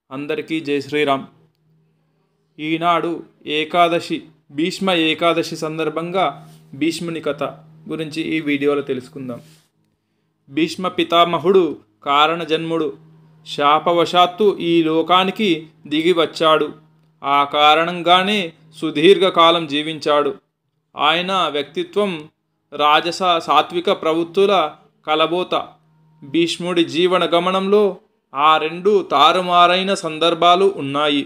అందరికీ జై శ్రీరామ్. ఈనాడు ఏకాదశి, భీష్మ ఏకాదశి సందర్భంగా భీష్ముని కథ గురించి ఈ వీడియోలో తెలుసుకుందాం. భీష్మ పితామహుడు కారణజన్ముడు. శాపవశాత్తు ఈ లోకానికి దిగి వచ్చాడు. ఆ కారణంగానే సుదీర్ఘకాలం జీవించాడు. ఆయన వ్యక్తిత్వం రాజస సాత్విక ప్రవృత్తుల కలబోత. భీష్ముడి జీవన గమనంలో ఆ రెండు తారుమారైన సందర్భాలు ఉన్నాయి.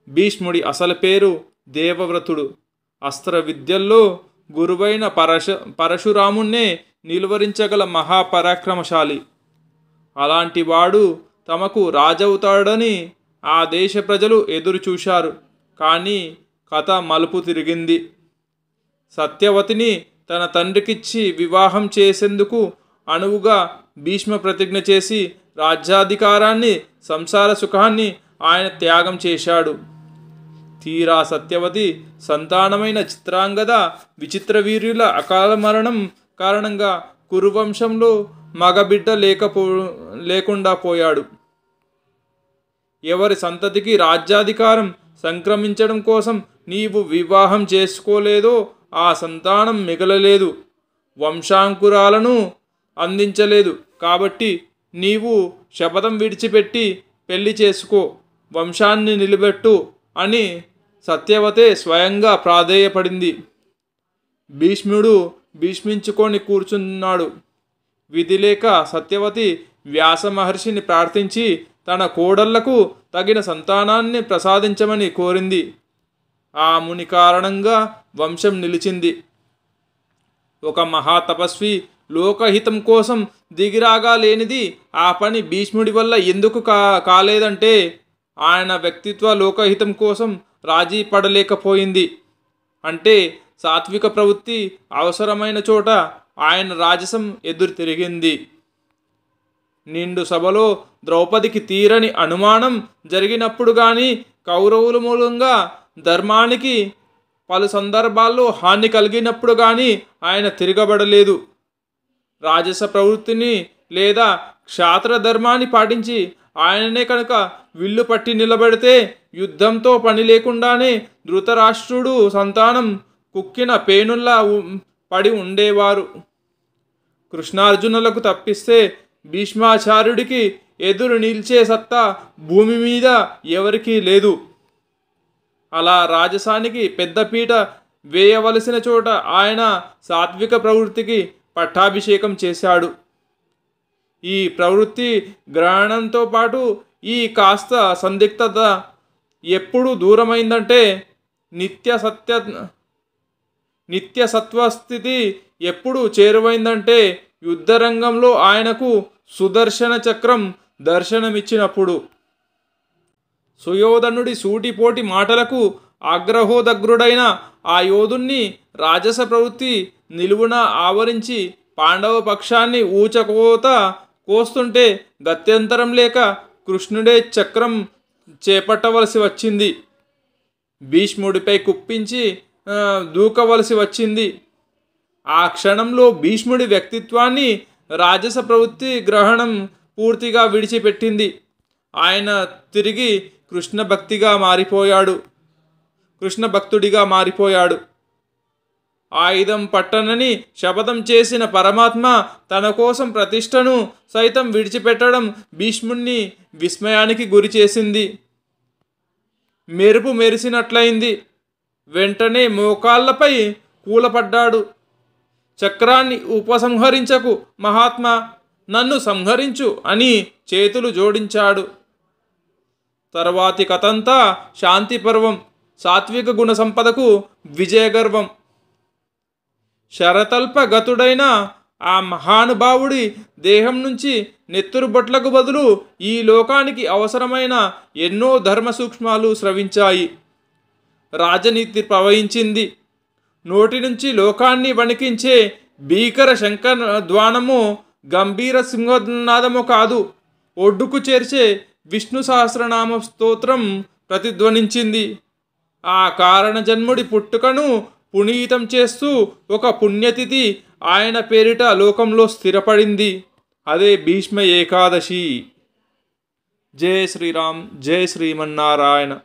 భీష్ముడి అసలు పేరు దేవవ్రతుడు. అస్త్ర విద్యల్లో గురువైన పరశురాముణ్ణే నిలువరించగల మహాపరాక్రమశాలి. అలాంటి వాడు తమకు రాజవుతాడని ఆ దేశ ప్రజలు ఎదురు చూశారు. కానీ కథ మలుపు తిరిగింది. సత్యవతిని తన తండ్రికిచ్చి వివాహం చేసేందుకు అనువుగా భీష్మ ప్రతిజ్ఞ చేసి రాజ్యాధికారాన్ని, సంసార సుఖాన్ని ఆయన త్యాగం చేశాడు. తీరా సత్యవతి సంతానమైన చిత్రాంగద, విచిత్రవీర్యుల అకాల మరణం కారణంగా కురువంశంలో మగబిడ్డ లేకుండా పోయాడు. ఎవరి సంతతికి రాజ్యాధికారం సంక్రమించడం కోసం నీవు వివాహం చేసుకోలేదో ఆ సంతానం మిగలలేదు, వంశాంకురాలను అందించలేదు. కాబట్టి నీవు శపథం విడిచిపెట్టి పెళ్లి చేసుకో, వంశాన్ని నిలబెట్టు అని సత్యవతే స్వయంగా ప్రాధేయపడింది. భీష్ముడు భీష్మించుకొని కూర్చున్నాడు. విధిలేక సత్యవతి వ్యాస మహర్షిని ప్రార్థించి తన కోడళ్లకు తగిన సంతానాన్ని ప్రసాదించమని కోరింది. ఆ ముని కారణంగా వంశం నిలిచింది. ఒక మహాతపస్వి లోకహితం కోసం దిగిరాగా లేనిది ఆ పని భీష్ముడి వల్ల ఎందుకు కాలేదంటే ఆయన వ్యక్తిత్వ లోకహితం కోసం రాజీ పడలేకపోయింది. అంటే సాత్విక ప్రవృత్తి అవసరమైన చోట ఆయన రాజసం ఎదురు తిరిగింది. నిండు సభలో ద్రౌపదికి తీరని అనుమానం జరిగినప్పుడు కానీ, కౌరవుల మూలంగా ధర్మానికి పలు సందర్భాల్లో హాని కలిగినప్పుడు కానీ ఆయన తిరగబడలేదు. రాజస ప్రవృత్తిని లేదా క్షాత్ర ధర్మాన్ని పాటించి ఆయననే కనుక విల్లు పట్టి నిలబెడితే యుద్ధంతో పని లేకుండానే ధృతరాష్ట్రుడు సంతానం కుక్కిన పేనుల్లా పడి ఉండేవారు. కృష్ణార్జునులకు తప్పిస్తే భీష్మాచార్యుడికి ఎదురు నిలిచే సత్తా భూమి మీద ఎవరికీ లేదు. అలా రాజసానికి పెద్దపీట వేయవలసిన చోట ఆయన సాత్విక ప్రవృత్తికి పట్టాభిషేకం చేశాడు. ఈ ప్రవృత్తి గ్రహణంతో పాటు ఈ కాస్త సందిగ్ధత ఎప్పుడు దూరమైందంటే నిత్య సత్వస్థితి ఎప్పుడు చేరువైందంటే యుద్ధరంగంలో ఆయనకు సుదర్శన చక్రం దర్శనమిచ్చినప్పుడు. సుయోధనుడి సూటిపోటి మాటలకు ఆగ్రహోదగ్రుడైన ఆ యోధుణ్ణి రాజస ప్రవృత్తి నిలువున ఆవరించి పాండవ పక్షాన్ని ఊచకోత కోస్తుంటే గత్యంతరం లేక కృష్ణుడే చక్రం చేపట్టవలసి వచ్చింది. భీష్ముడిపై కుప్పించి దూకవలసి వచ్చింది. ఆ క్షణంలో భీష్ముడి వ్యక్తిత్వాన్ని రాజస ప్రవృత్తి గ్రహణం పూర్తిగా విడిచిపెట్టింది. ఆయన తిరిగి కృష్ణ భక్తుడిగా మారిపోయాడు. ఆయుధం పట్టనని శపథం చేసిన పరమాత్మ తన కోసం ప్రతిష్టను సైతం విడిచిపెట్టడం భీష్ముణ్ణి విస్మయానికి గురి చేసింది. మెరుపు మెరిసినట్లయింది. వెంటనే మోకాళ్లపై కూలపడ్డాడు. చక్రాన్ని ఉపసంహరించకు మహాత్మా, నన్ను సంహరించు అని చేతులు జోడించాడు. తర్వాతి కథంతా శాంతి పర్వం, సాత్విక గుణ సంపదకు విజయగర్వం. శరతల్ప గతుడైన ఆ మహానుభావుడి దేహం నుంచి నెత్తురు బొట్లకు బదులు ఈ లోకానికి అవసరమైన ఎన్నో ధర్మ సూక్ష్మాలు స్రవించాయి. రాజనీతి ప్రవహించింది. నోటి నుంచి లోకాన్ని వణికించే భీకర శంఖధ్వానము, గంభీర సింహనాదము కాదు, ఒడ్డుకు చేర్చే విష్ణు సహస్రనామ స్తోత్రం ప్రతిధ్వనించింది. ఆ కారణ జన్ముడి పుట్టుకను పునీతం చేస్తూ ఒక పుణ్యతిథి ఆయన పేరిట లోకంలో స్థిరపడింది. అదే భీష్మ ఏకాదశి. జై శ్రీరామ్, జై శ్రీమన్నారాయణ.